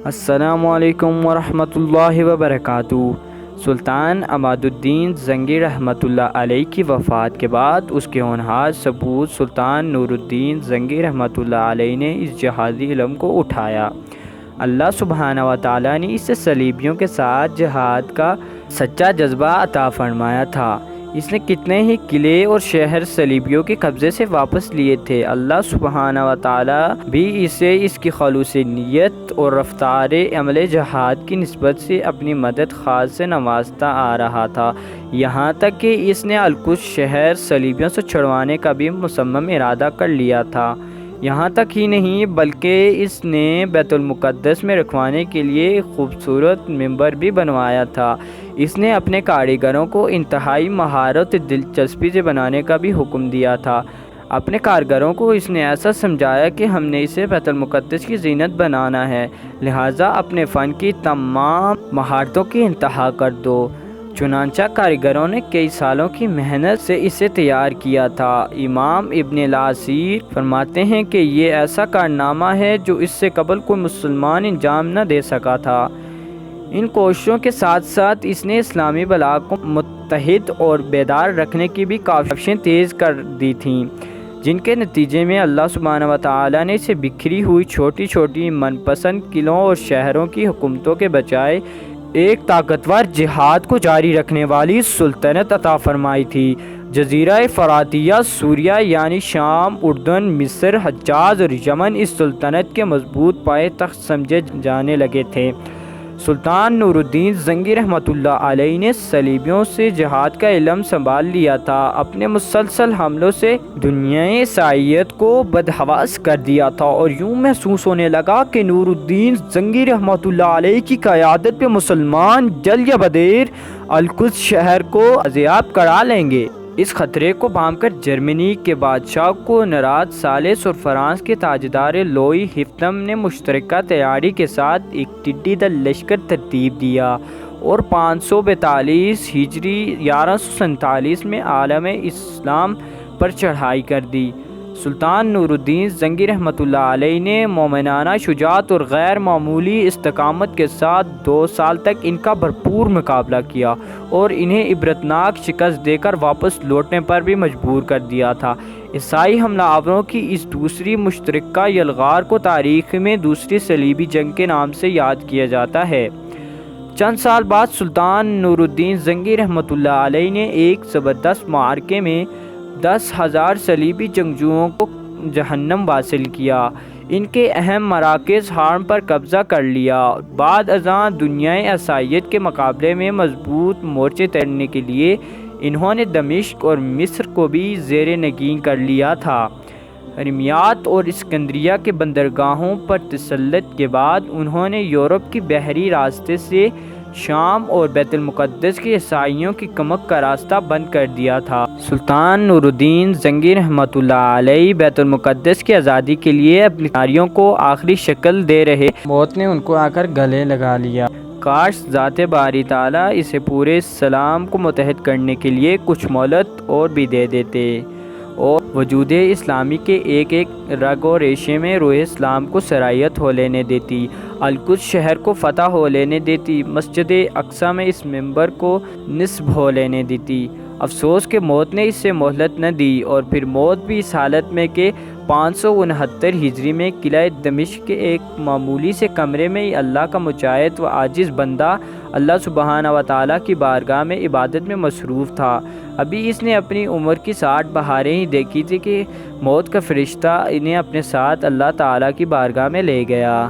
السلام علیکم ورحمۃ اللہ وبرکاتہ۔ سلطان عماد الدین زنگی رحمۃ اللہ علیہ کی وفات کے بعد اس کے ہونہار سپوت سلطان نور الدین زنگی رحمۃ اللہ علیہ نے اس جہادی علم کو اٹھایا۔ اللہ سبحانہ و تعالیٰ نے اسے صلیبیوں کے ساتھ جہاد کا سچا جذبہ عطا فرمایا تھا۔ اس نے کتنے ہی قلعے اور شہر صلیبیوں کے قبضے سے واپس لیے تھے۔ اللہ سبحانہ و تعالیٰ بھی اسے اس کی خلوص نیت اور رفتار عمل جہاد کی نسبت سے اپنی مدد خاص سے نوازتا آ رہا تھا، یہاں تک کہ اس نے القدس شہر صلیبیوں سے چھڑوانے کا بھی مصمم ارادہ کر لیا تھا۔ یہاں تک ہی نہیں بلکہ اس نے بیت المقدس میں رکھوانے کے لیے ایک خوبصورت منبر بھی بنوایا تھا۔ اس نے اپنے کاریگروں کو انتہائی مہارت اور دلچسپی سے بنانے کا بھی حکم دیا تھا۔ اپنے کارگروں کو اس نے ایسا سمجھایا کہ ہم نے اسے بیت المقدس کی زینت بنانا ہے، لہٰذا اپنے فن کی تمام مہارتوں کی انتہا کر دو۔ چنانچہ کاریگروں نے کئی سالوں کی محنت سے اسے تیار کیا تھا۔ امام ابن الاسیر فرماتے ہیں کہ یہ ایسا کارنامہ ہے جو اس سے قبل کوئی مسلمان انجام نہ دے سکا تھا۔ ان کوششوں کے ساتھ ساتھ اس نے اسلامی بلاغ کو متحد اور بیدار رکھنے کی بھی کاوشیں تیز کر دی تھیں، جن کے نتیجے میں اللہ سبحانہ و تعالیٰ نے اسے بکھری ہوئی چھوٹی چھوٹی من پسند قلعوں اور شہروں کی حکومتوں کے بجائے ایک طاقتور جہاد کو جاری رکھنے والی سلطنت عطا فرمائی تھی۔ جزیرہ فراتیہ، سوریہ یعنی شام، اردن، مصر، حجاز اور یمن اس سلطنت کے مضبوط پائے تخت سمجھے جانے لگے تھے۔ سلطان نور الدین زنگی رحمۃ اللہ علیہ نے صلیبیوں سے جہاد کا علم سنبھال لیا تھا۔ اپنے مسلسل حملوں سے دنیائے عیسائیت کو بدحواس کر دیا تھا اور یوں محسوس ہونے لگا کہ نور الدین زنگی رحمۃ اللہ علیہ کی قیادت پہ مسلمان جلد یا بدیر القدس شہر کو بازیاب کرا لیں گے۔ اس خطرے کو بھانپ کر جرمنی کے بادشاہ کو نراد ثالث اور فرانس کے تاجدار لوئی ہفتم نے مشترکہ تیاری کے ساتھ ایک ٹڈی دل لشکر ترتیب دیا اور 542 ہجری 1147 میں عالم اسلام پر چڑھائی کر دی۔ سلطان نور الدین زنگی رحمۃ اللہ علیہ نے مومنانہ شجاعت اور غیر معمولی استقامت کے ساتھ 2 سال تک ان کا بھرپور مقابلہ کیا اور انہیں عبرتناک شکست دے کر واپس لوٹنے پر بھی مجبور کر دیا تھا۔ عیسائی حملہ آوروں کی اس دوسری مشترکہ یلغار کو تاریخ میں دوسری صلیبی جنگ کے نام سے یاد کیا جاتا ہے۔ چند سال بعد سلطان نور الدین زنگی رحمۃ اللہ علیہ نے ایک زبردست معرکے میں 10,000 صلیبی جنگجوؤں کو جہنم واصل کیا۔ ان کے اہم مراکز حرم پر قبضہ کر لیا۔ بعد ازاں دنیائے عیسائیت کے مقابلے میں مضبوط مورچے تیرنے کے لیے انہوں نے دمشق اور مصر کو بھی زیر نگین کر لیا تھا۔ رمیات اور اسکندریہ کے بندرگاہوں پر تسلط کے بعد انہوں نے یورپ کی بحری راستے سے شام اور بیت المقدس کے عیسائیوں کی کمک کا راستہ بند کر دیا تھا۔ سلطان نور الدین زنگی رحمۃ اللہ علیہ بیت المقدس کی آزادی کے لیے اپنی تیاریوں کو آخری شکل دے رہے، موت نے ان کو آ کر گلے لگا لیا۔ کاش ذات باری تعالیٰ اسے پورے اسلام کو متحد کرنے کے لیے کچھ مہلت اور بھی دے دیتے اور وجود اسلامی کے ایک ایک رگ و ریشے میں روح اسلام کو سرایت ہو لینے دیتی، القدس شہر کو فتح ہو لینے دیتی، مسجد اقصیٰ میں اس منبر کو نصب ہو لینے دیتی۔ افسوس کہ موت نے اس سے مہلت نہ دی، اور پھر موت بھی اس حالت میں کہ 569 ہجری میں قلعہ دمشق کے ایک معمولی سے کمرے میں اللہ کا مجاہد و عاجز بندہ اللہ سبحانہ و تعالیٰ کی بارگاہ میں عبادت میں مصروف تھا۔ ابھی اس نے اپنی عمر کی 60 بہاریں ہی دیکھی تھی کہ موت کا فرشتہ انہیں اپنے ساتھ اللہ تعالیٰ کی بارگاہ میں لے گیا۔